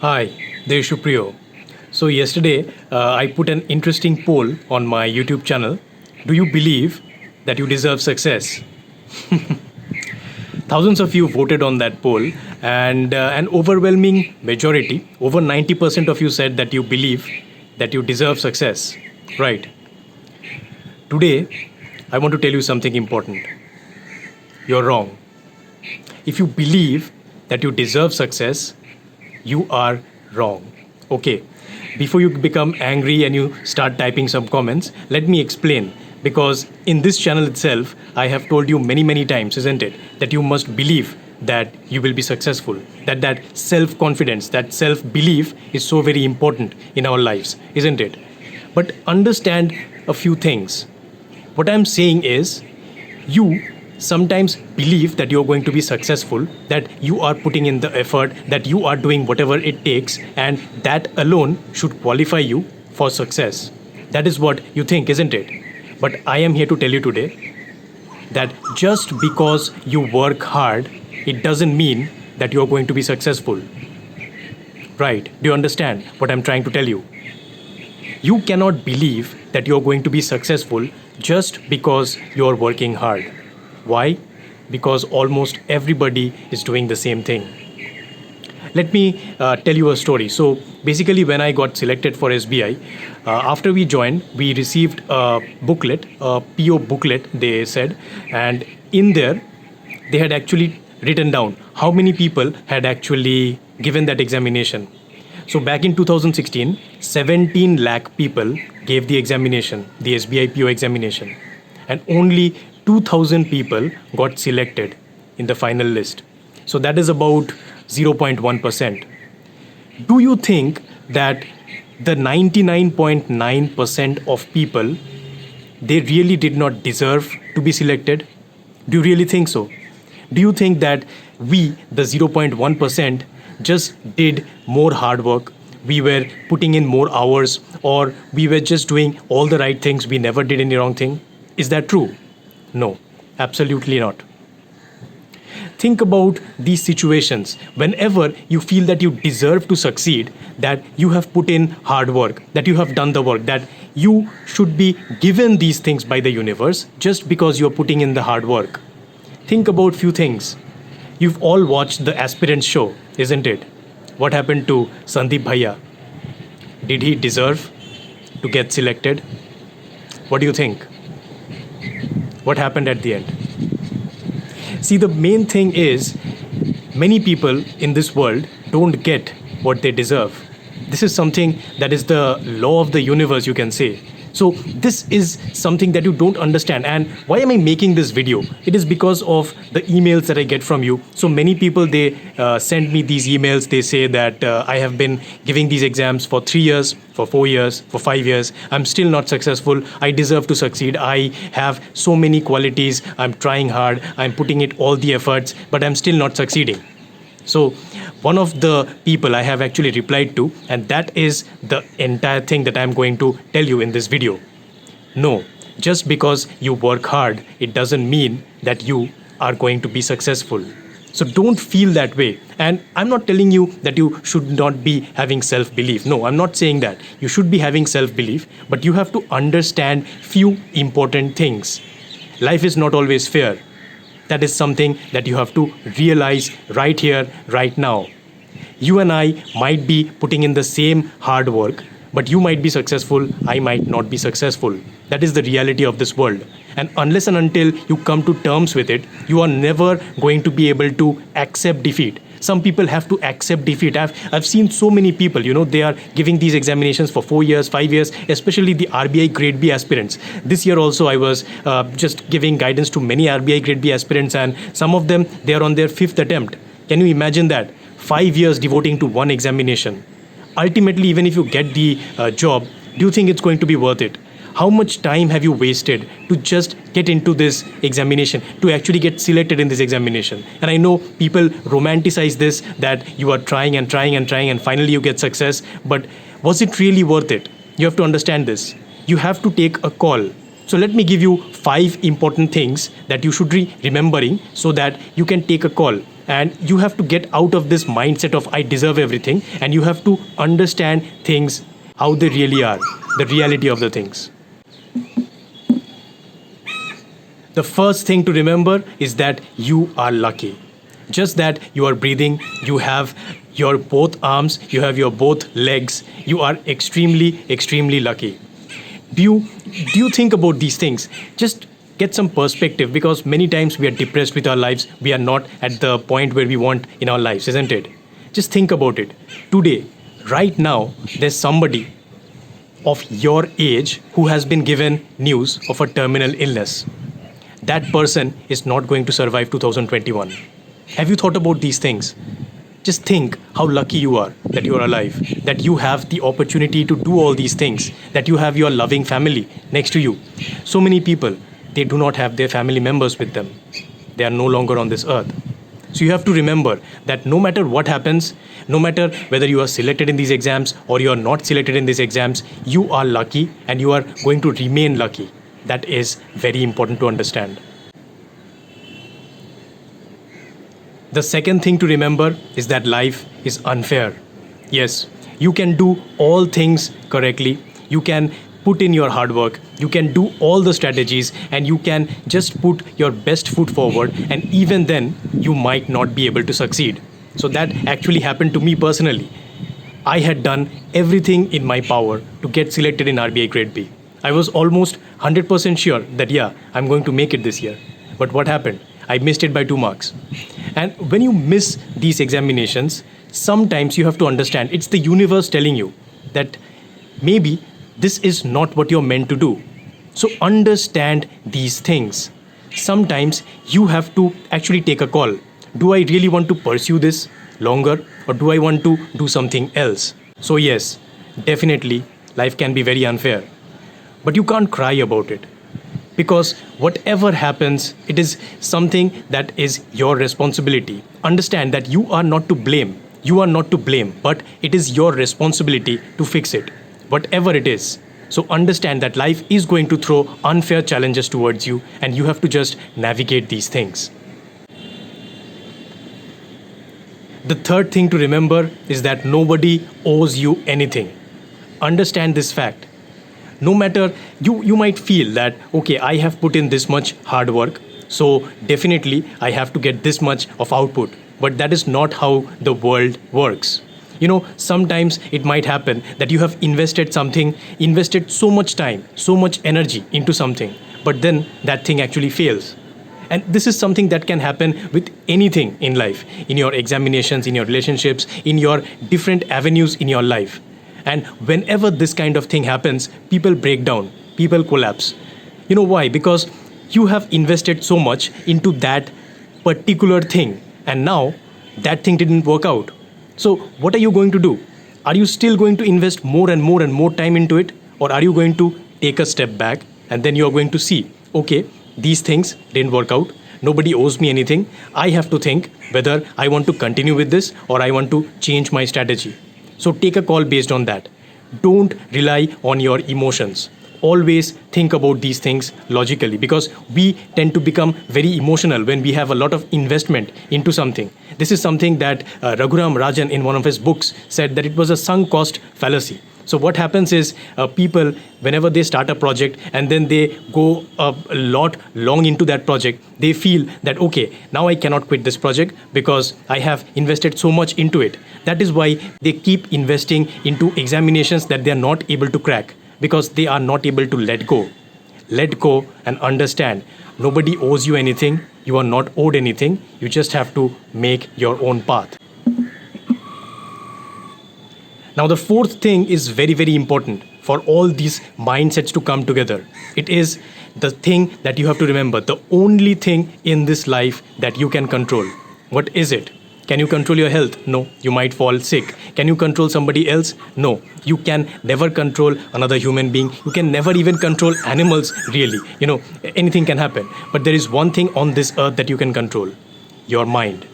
Hi, this is Supriyo. So yesterday, I put an interesting poll on my YouTube channel. Do you believe that you deserve success? Thousands of you voted on that poll, and an overwhelming majority, over 90% of you said that you believe that you deserve success. Right. Today, I want to tell you something important. You're wrong. If you believe that you deserve success, you are wrong. Okay, before you become angry and you start typing some comments, let me explain. Because in this channel itself, I have told you many times, isn't it, that you must believe that you will be successful. That self-confidence, that self-belief is so very important in our lives, isn't it? But understand a few things. What I'm saying is, you sometimes believe that you're going to be successful, that you are putting in the effort, that you are doing whatever it takes, and that alone should qualify you for success. That is what you think, isn't it? But I am here to tell you today that just because you work hard, it doesn't mean that you're going to be successful. Right? Do you understand what I'm trying to tell you? You cannot believe that you're going to be successful just because you're working hard. Why? Because almost everybody is doing the same thing. Let me tell you a story. So basically, when I got selected for SBI, after we joined, we received a booklet, a PO booklet, they said, and in there, they had actually written down how many people had actually given that examination. So back in 2016, 17 lakh people gave the examination, the SBI PO examination, and only 2,000 people got selected in the final list. So that is about 0.1%. Do you think that the 99.9% of people, they really did not deserve to be selected? Do you really think so? Do you think that we, the 0.1%, just did more hard work? We were putting in more hours, or we were just doing all the right things, we never did any wrong thing? Is that true? No, absolutely not. Think about these situations. Whenever you feel that you deserve to succeed, that you have put in hard work, that you have done the work, that you should be given these things by the universe just because you're putting in the hard work. Think about few things. You've all watched the Aspirants show, isn't it? What happened to Sandeep Bhaiya? Did he deserve to get selected? What do you think? What happened at the end? See, the main thing is, many people in this world don't get what they deserve. This is something that is the law of the universe, you can say. So this is something that you don't understand. And why am I making this video? It is because of the emails that I get from you. So many people, they send me these emails. They say that I have been giving these exams for 3 years, for 4 years, for 5 years. I'm still not successful. I deserve to succeed. I have so many qualities. I'm trying hard. I'm putting in all the efforts, but I'm still not succeeding. So one of the people I have actually replied to, and that is the entire thing that I'm going to tell you in this video. No, just because you work hard, it doesn't mean that you are going to be successful. So don't feel that way. And I'm not telling you that you should not be having self-belief. No, I'm not saying that. You should be having self-belief, but you have to understand few important things. Life is not always fair. That is something that you have to realize right here, right now. You and I might be putting in the same hard work, but you might be successful, I might not be successful. That is the reality of this world. And unless and until you come to terms with it, you are never going to be able to accept defeat. Some people have to accept defeat. I've seen so many people, they are giving these examinations for 4 years, 5 years, especially the RBI Grade B aspirants. This year also I was just giving guidance to many RBI Grade B aspirants, and some of them, they are on their 5th attempt. Can you imagine that? 5 years devoting to one examination. Ultimately, even if you get the job, do you think it's going to be worth it? How much time have you wasted to just get into this examination, to actually get selected in this examination? And I know people romanticize this, that you are trying and trying and trying and finally you get success. But was it really worth it? You have to understand this. You have to take a call. So let me give you 5 important things that you should be remembering so that you can take a call And you have to get out of this mindset of I deserve everything, and you have to understand things how they really are, the reality of the things. The first thing to remember is that you are lucky. Just that you are breathing, you have your both arms, you have your both legs, you are extremely, extremely lucky. Do you think about these things? Just get some perspective, because many times we are depressed with our lives. We are not at the point where we want in our lives, isn't it? Just think about it. Today, right now, there's somebody of your age who has been given news of a terminal illness. That person is not going to survive 2021. Have you thought about these things? Just think how lucky you are that you are alive, that you have the opportunity to do all these things, that you have your loving family next to you. So many people, they do not have their family members with them. They are no longer on this earth. So you have to remember that no matter what happens, no matter whether you are selected in these exams or you are not selected in these exams, you are lucky and you are going to remain lucky. That is very important to understand. The second thing to remember is that life is unfair. Yes, you can do all things correctly. You can put in your hard work. You can do all the strategies and you can just put your best foot forward, and even then you might not be able to succeed. So that actually happened to me personally. I had done everything in my power to get selected in RBI Grade B. I was almost 100% sure that I'm going to make it this year. But what happened? I missed it by 2 marks. And when you miss these examinations, sometimes you have to understand it's the universe telling you that maybe this is not what you're meant to do. So understand these things. Sometimes you have to actually take a call. Do I really want to pursue this longer, or do I want to do something else? So yes, definitely life can be very unfair. But you can't cry about it, because whatever happens, it is something that is your responsibility. Understand that you are not to blame. You are not to blame, but it is your responsibility to fix it, whatever it is. So understand that life is going to throw unfair challenges towards you, and you have to just navigate these things. The third thing to remember is that nobody owes you anything. Understand this fact. No matter, you might feel that, okay, I have put in this much hard work, so definitely I have to get this much of output. But that is not how the world works. Sometimes it might happen that you have invested so much time, so much energy into something, but then that thing actually fails. And this is something that can happen with anything in life, in your examinations, in your relationships, in your different avenues in your life. And whenever this kind of thing happens, people break down, people collapse. You know why? Because you have invested so much into that particular thing, and now that thing didn't work out. So what are you going to do? Are you still going to invest more and more and more time into it? Or are you going to take a step back and then you're going to see, okay, these things didn't work out. Nobody owes me anything. I have to think whether I want to continue with this or I want to change my strategy. So take a call based on that. Don't rely on your emotions. Always think about these things logically, because we tend to become very emotional when we have a lot of investment into something. This is something that Raghuram Rajan in one of his books said that it was a sunk cost fallacy. So what happens is people, whenever they start a project and then they go a lot long into that project, they feel that, okay, now I cannot quit this project because I have invested so much into it. That is why they keep investing into examinations that they are not able to crack, because they are not able to let go. Let go and understand. Nobody owes you anything. You are not owed anything. You just have to make your own path. Now, the fourth thing is very, very important for all these mindsets to come together. It is the thing that you have to remember. The only thing in this life that you can control. What is it? Can you control your health? No, you might fall sick. Can you control somebody else? No, you can never control another human being. You can never even control animals, really. Anything can happen. But there is one thing on this earth that you can control: your mind.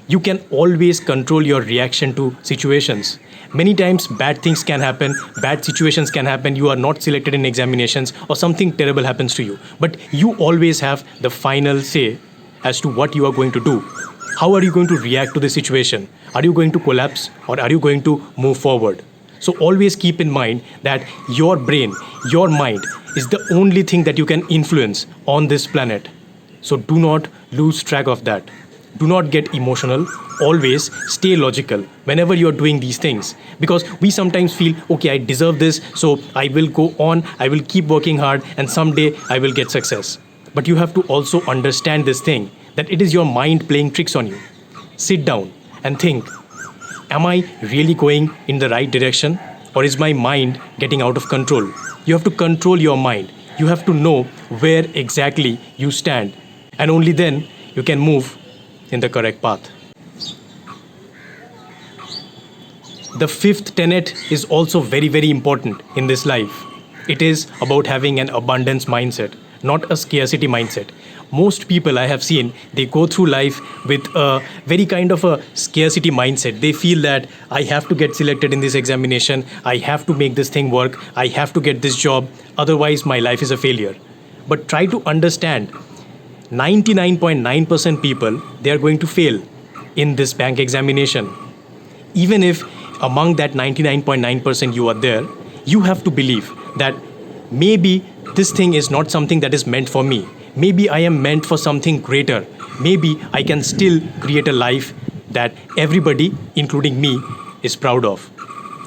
You can always control your reaction to situations. Many times bad things can happen, bad situations can happen, you are not selected in examinations or something terrible happens to you. But you always have the final say as to what you are going to do. How are you going to react to the situation? Are you going to collapse or are you going to move forward? So always keep in mind that your brain, your mind is the only thing that you can influence on this planet. So do not lose track of that. Do not get emotional. Always stay logical whenever you're doing these things. Because we sometimes feel, okay, I deserve this, so I will go on, I will keep working hard, and someday I will get success. But you have to also understand this thing, that it is your mind playing tricks on you. Sit down and think, am I really going in the right direction? Or is my mind getting out of control? You have to control your mind. You have to know where exactly you stand. And only then you can move in the correct path. The fifth tenet is also very, very important in this life. It is about having an abundance mindset, not a scarcity mindset. Most people I have seen, they go through life with a very kind of a scarcity mindset. They feel that I have to get selected in this examination, I have to make this thing work, I have to get this job, otherwise my life is a failure. But try to understand, 99.9% people, they are going to fail in this bank examination. Even if among that 99.9% you are there, you have to believe that maybe this thing is not something that is meant for me. Maybe I am meant for something greater. Maybe I can still create a life that everybody, including me, is proud of.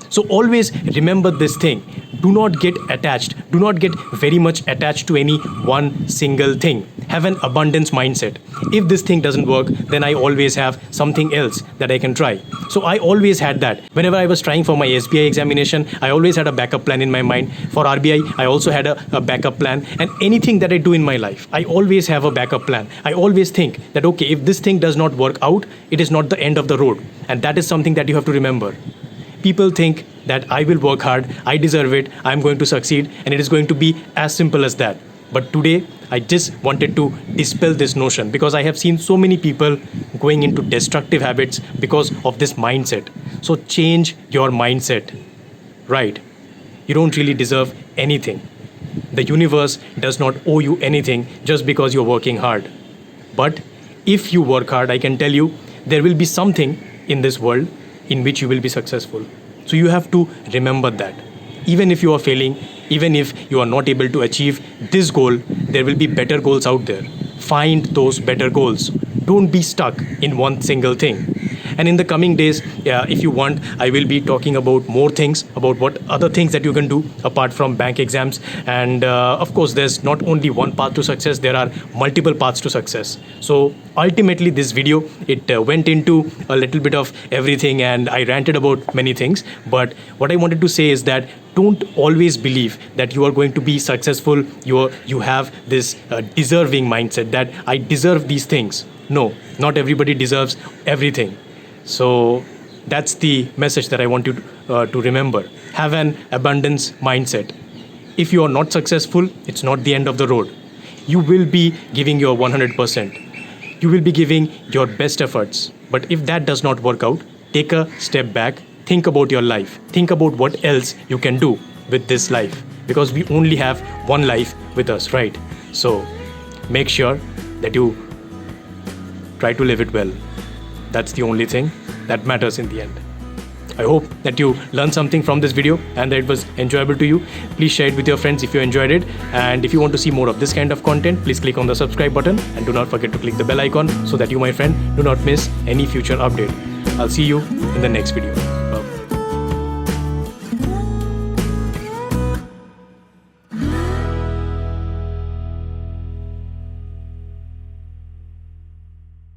So always remember this thing. Do not get attached. Do not get very much attached to any one single thing. Have an abundance mindset. If this thing doesn't work, then I always have something else that I can try. So I always had that. Whenever I was trying for my SBI examination, I always had a backup plan in my mind. For RBI, I also had a backup plan. And anything that I do in my life, I always have a backup plan. I always think that, okay, if this thing does not work out, it is not the end of the road. And that is something that you have to remember. People think that I will work hard, I deserve it, I'm going to succeed, and it is going to be as simple as that. But today, I just wanted to dispel this notion because I have seen so many people going into destructive habits because of this mindset. So change your mindset, right? You don't really deserve anything. The universe does not owe you anything just because you're working hard. But if you work hard, I can tell you, there will be something in this world in which you will be successful. So you have to remember that. Even if you are failing, even if you are not able to achieve this goal, there will be better goals out there. Find those better goals. Don't be stuck in one single thing. And in the coming days, if you want, I will be talking about more things, about what other things that you can do apart from bank exams. And of course, there's not only one path to success, there are multiple paths to success. So ultimately, this video, it went into a little bit of everything and I ranted about many things. But what I wanted to say is that don't always believe that you are going to be successful. You have this deserving mindset that I deserve these things. No, not everybody deserves everything. So that's the message that I want you to remember. Have an abundance mindset. If you are not successful, it's not the end of the road. You will be giving your 100%. You will be giving your best efforts. But if that does not work out, take a step back. Think about your life. Think about what else you can do with this life. Because we only have one life with us, right? So make sure that you try to live it well. That's the only thing that matters in the end. I hope that you learned something from this video and that it was enjoyable to you. Please share it with your friends if you enjoyed it. And if you want to see more of this kind of content, please click on the subscribe button and do not forget to click the bell icon so that you, my friend, do not miss any future update. I'll see you in the next video.